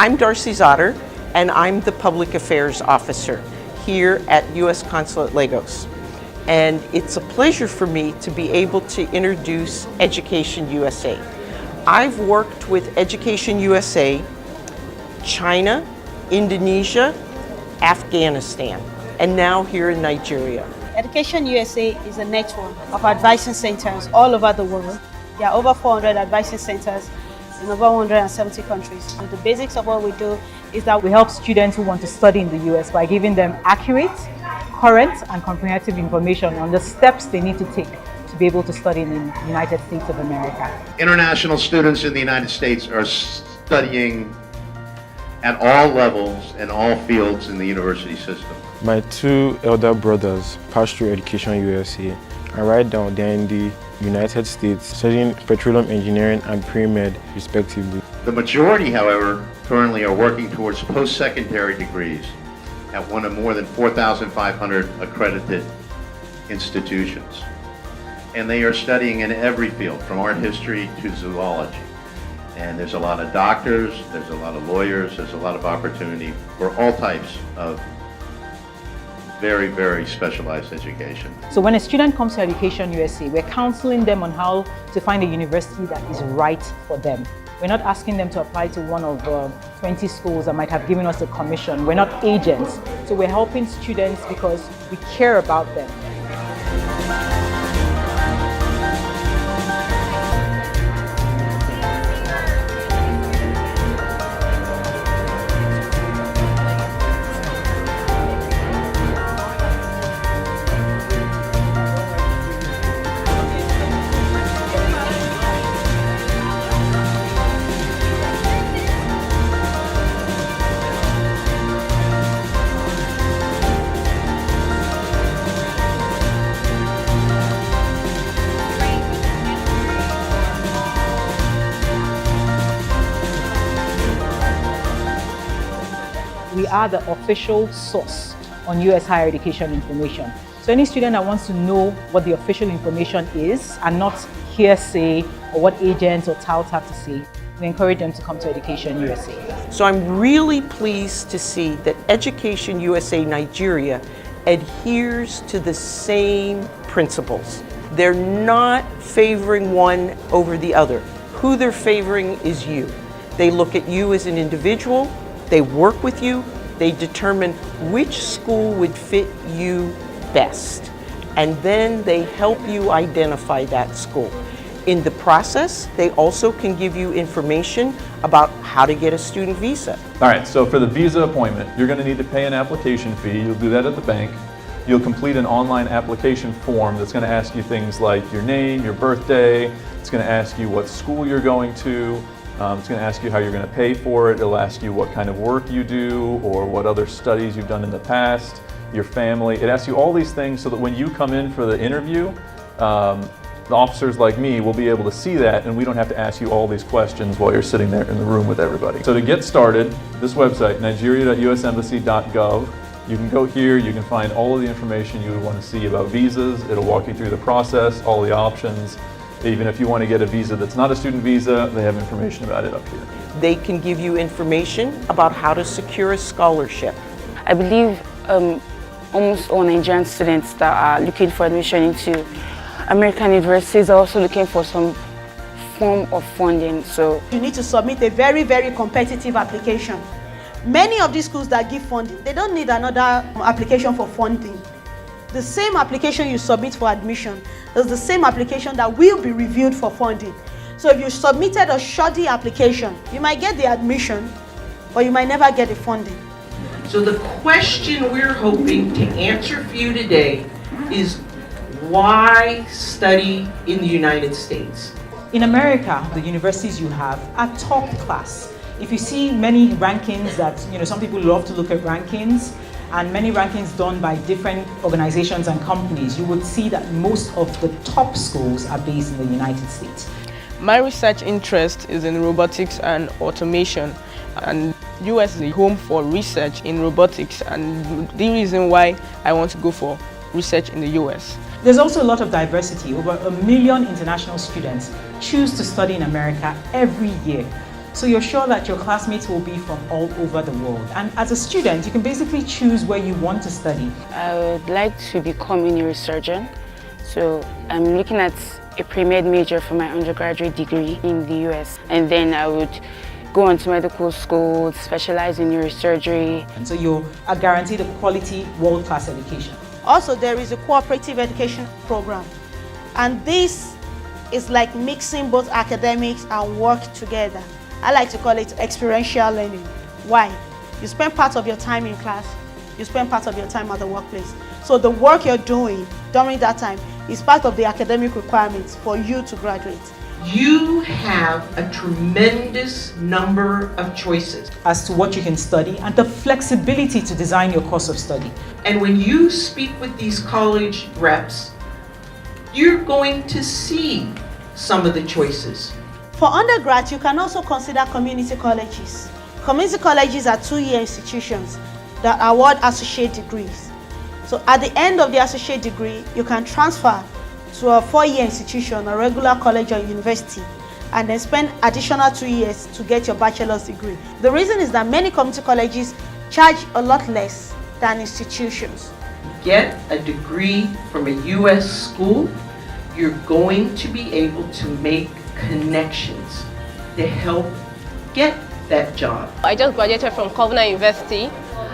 I'm Darcy Zotter, and I'm the Public Affairs Officer here at U.S. Consulate Lagos. And it's a pleasure for me to be able to introduce Education USA. I've worked with Education USA, China, Indonesia, Afghanistan, and now here in Nigeria. Education USA is a network of advising centers all over the world. There are over 400 advising centers in over 170 countries. So the basics of what we do is that we help students who want to study in the US by giving them accurate, current, and comprehensive information on the steps they need to take to be able to study in the United States of America. International students in the United States are studying at all levels and all fields in the university system. My two elder brothers passed through Education USA, and right now they're in the United States studying petroleum engineering and pre-med respectively. The majority, however, currently are working towards post-secondary degrees at one of more than 4,500 accredited institutions. And they are studying in every field, from art history to zoology. And there's a lot of doctors, there's a lot of lawyers, there's a lot of opportunity for all types of very, very specialized education. So when a student comes to Education USA, we're counseling them on how to find a university that is right for them. We're not asking them to apply to one of 20 schools that might have given us a commission. We're not agents. So we're helping students because we care about them. We are the official source on US higher education information. So any student that wants to know what the official information is and not hearsay or what agents or touts have to say, we encourage them to come to Education USA. So I'm really pleased to see that Education USA Nigeria adheres to the same principles. They're not favoring one over the other. Who they're favoring is you. They look at you as an individual. They work with you, they determine which school would fit you best, and then they help you identify that school. In the process, they also can give you information about how to get a student visa. All right, so for the visa appointment, you're going to need to pay an application fee. You'll do that at the bank. You'll complete an online application form that's going to ask you things like your name, your birthday. It's going to ask you what school you're going to. It's going to ask you how you're going to pay for it. It'll ask you what kind of work you do or what other studies you've done in the past, your family. It asks you all these things so that when you come in for the interview, the officers like me will be able to see that and we don't have to ask you all these questions while you're sitting there in the room with everybody. So to get started, this website, nigeria.usembassy.gov, you can go here, you can find all of the information you would want to see about visas. It'll walk you through the process, all the options. Even if you want to get a visa that's not a student visa, they have information about it up here. They can give you information about how to secure a scholarship. I believe almost all Nigerian students that are looking for admission into American universities are also looking for some form of funding. So You need to submit a very, very competitive application. Many of these schools that give funding, they don't need another application for funding. The same application you submit for admission is the same application that will be reviewed for funding. So if you submitted a shoddy application, you might get the admission, but you might never get the funding. So the question we're hoping to answer for you today is why study in the United States? In America, the universities you have are top class. If you see many rankings that, some people love to look at rankings, and many rankings done by different organizations and companies, you would see that most of the top schools are based in the United States. My research interest is in robotics and automation, and US is the home for research in robotics, and the reason why I want to go for research in the US. There's also a lot of diversity. Over 1 million international students choose to study in America every year. So you're sure that your classmates will be from all over the world. And as a student, you can basically choose where you want to study. I would like to become a neurosurgeon. So I'm looking at a pre-med major for my undergraduate degree in the US. And then I would go on to medical school, specialize in neurosurgery. And so you are guaranteed a quality, world-class education. Also, there is a cooperative education program, and this is like mixing both academics and work together. I like to call it experiential learning. Why? You spend part of your time in class, you spend part of your time at the workplace. So the work you're doing during that time is part of the academic requirements for you to graduate. You have a tremendous number of choices. As to what you can study and the flexibility to design your course of study. And when you speak with these college reps, you're going to see some of the choices. For undergrads, you can also consider community colleges. Community colleges are two-year institutions that award associate degrees. So at the end of the associate degree, you can transfer to a four-year institution, a regular college or university, and then spend additional 2 years to get your bachelor's degree. The reason is that many community colleges charge a lot less than institutions. Get a degree from a U.S. school, you're going to be able to make connections to help get that job. I just graduated from Covenant University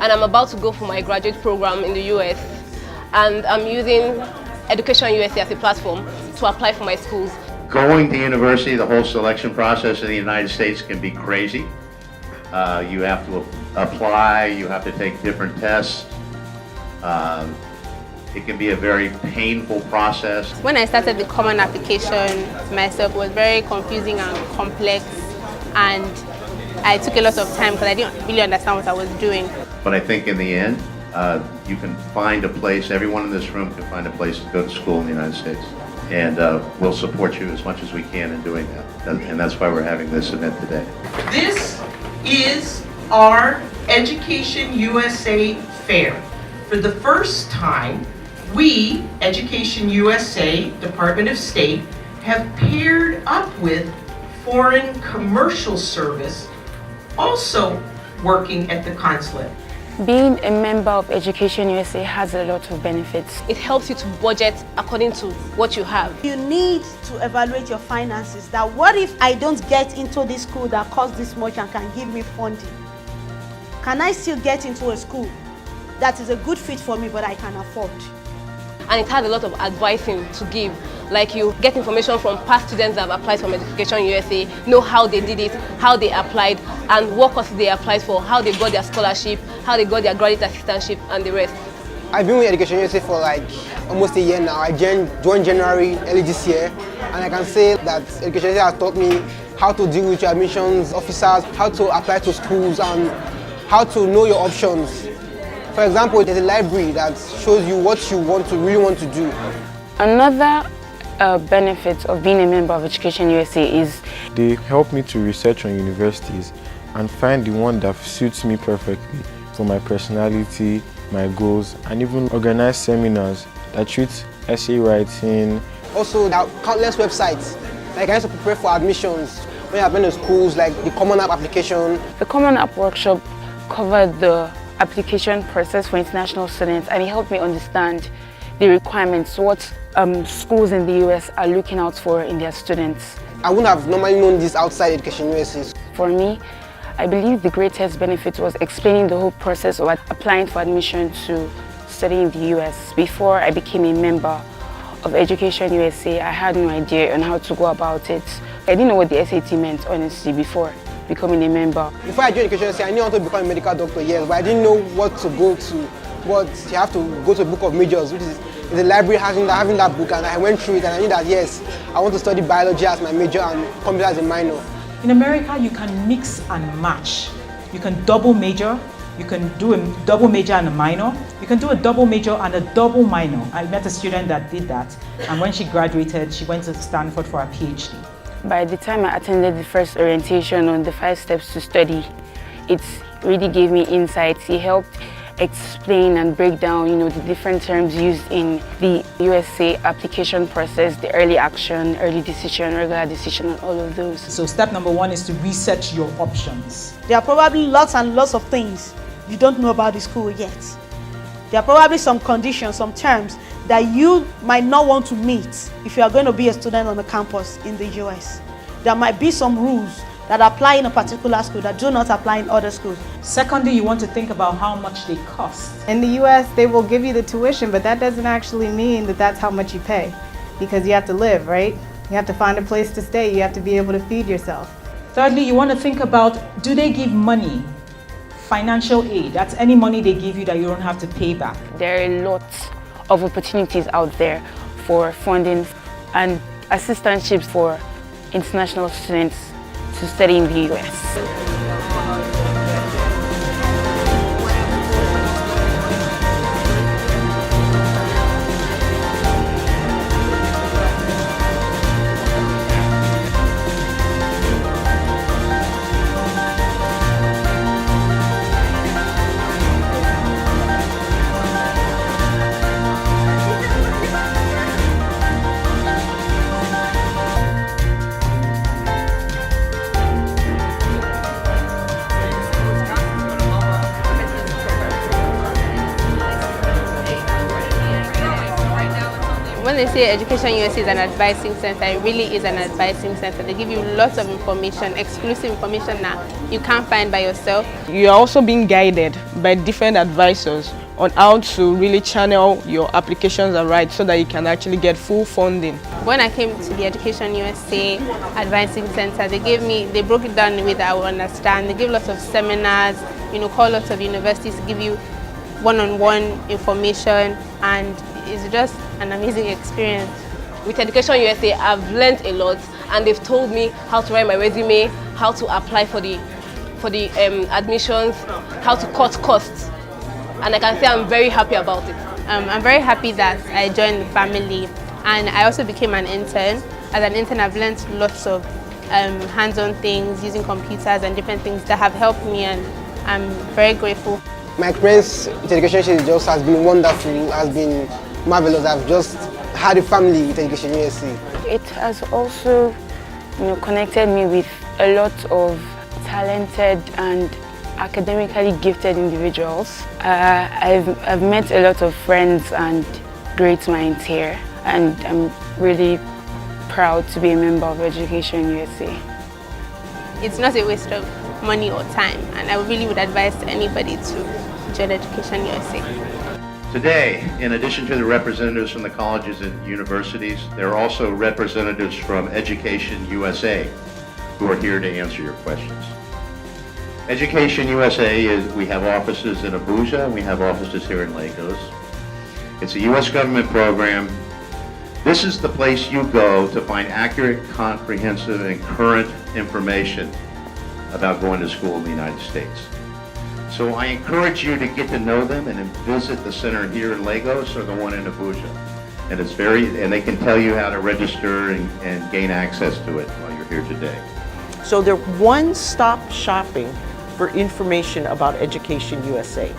and I'm about to go for my graduate program in the US, and I'm using EducationUSA as a platform to apply for my schools. Going to university, the whole selection process in the United States can be crazy. You have to apply, you have to take different tests. It can be a very painful process. When I started the common application myself, it was very confusing and complex, and I took a lot of time because I didn't really understand what I was doing. But I think in the end, you can find a place, everyone in this room can find a place to go to school in the United States. And we'll support you as much as we can in doing that. And that's why we're having this event today. This is our Education USA Fair. For the first time, we, Education USA, Department of State, have paired up with Foreign Commercial Service, also working at the consulate. Being a member of Education USA has a lot of benefits. It helps you to budget according to what you have. You need to evaluate your finances. That what if I don't get into this school that costs this much and can give me funding? Can I still get into a school that is a good fit for me but I can afford? And it has a lot of advising to give. Like you get information from past students that have applied from Education USA, know how they did it, how they applied, and what courses they applied for, how they got their scholarship, how they got their graduate assistantship, and the rest. I've been with Education USA for like almost a year now. I joined January early this year, and I can say that Education USA has taught me how to deal with your admissions officers, how to apply to schools, and how to know your options. For example, there's a library that shows you what you really want to do. Another benefit of being a member of Education USA is they help me to research on universities and find the one that suits me perfectly for my personality, my goals, and even organize seminars that treat essay writing. Also, there are countless websites like I used to prepare for admissions when I've been to schools, like the Common App application. the Common App workshop covered the application process for international students, and it helped me understand the requirements, what schools in the US are looking out for in their students. I wouldn't have normally known this outside Education USA. For me, I believe the greatest benefit was explaining the whole process of applying for admission to study in the US. Before I became a member of Education USA, I had no idea on how to go about it. I didn't know what the SAT meant, honestly, before becoming a member. Before I joined Education USA, I knew how to become a medical doctor, yes, but I didn't know what to go to. But you have to go to a book of majors, which is the library having that book, and I went through it and I knew that yes, I want to study biology as my major and computer as a minor. In America, you can mix and match. You can double major, you can do a double major and a minor, you can do a double major and a double minor. I met a student that did that, and when she graduated, she went to Stanford for her PhD. By the time I attended the first orientation on the 5 steps to study, it really gave me insights. It helped explain and break down, the different terms used in the USA application process, the early action, early decision, regular decision, and all of those. So step number one is to research your options. There are probably lots and lots of things you don't know about the school yet. There are probably some conditions, some terms that you might not want to meet if you are going to be a student on the campus in the US. There might be some rules that apply in a particular school that do not apply in other schools. Secondly, you want to think about how much they cost. In the US, they will give you the tuition, but that doesn't actually mean that that's how much you pay, because you have to live, right? You have to find a place to stay. You have to be able to feed yourself. Thirdly, you want to think about, do they give money? Financial aid, that's any money they give you that you don't have to pay back. There are lots of opportunities out there for funding and assistantships for international students to study in the US. When they say Education USA is an advising center, it really is an advising center. They give you lots of information, exclusive information that you can't find by yourself. You are also being guided by different advisors on how to really channel your applications right so that you can actually get full funding. When I came to the Education USA Advising Center, they broke it down in a way that I would understand. They give lots of seminars, call lots of universities to give you one-on-one information, and it's just an amazing experience. With Education USA, I've learned a lot, and they've told me how to write my resume, how to apply for the admissions, how to cut costs, and I can say I'm very happy about it. I'm very happy that I joined the family, and I also became an intern. As an intern, I've learned lots of hands-on things using computers and different things that have helped me, and I'm very grateful. My experience with Education USA just has been wonderful, has been marvelous. I've just had a family with Education USA. It has also, connected me with a lot of talented and academically gifted individuals. I've met a lot of friends and great minds here, and I'm really proud to be a member of Education USA. It's not a waste of money or time, and I really would advise anybody to join Education USA. Today, in addition to the representatives from the colleges and universities, there are also representatives from Education USA who are here to answer your questions. Education USA we have offices in Abuja, and we have offices here in Lagos. It's a U.S. government program. This is the place you go to find accurate, comprehensive, and current information about going to school in the United States. So I encourage you to get to know them and visit the center here in Lagos or the one in Abuja. And they can tell you how to register and gain access to it while you're here today. So they're one-stop shopping for information about Education USA.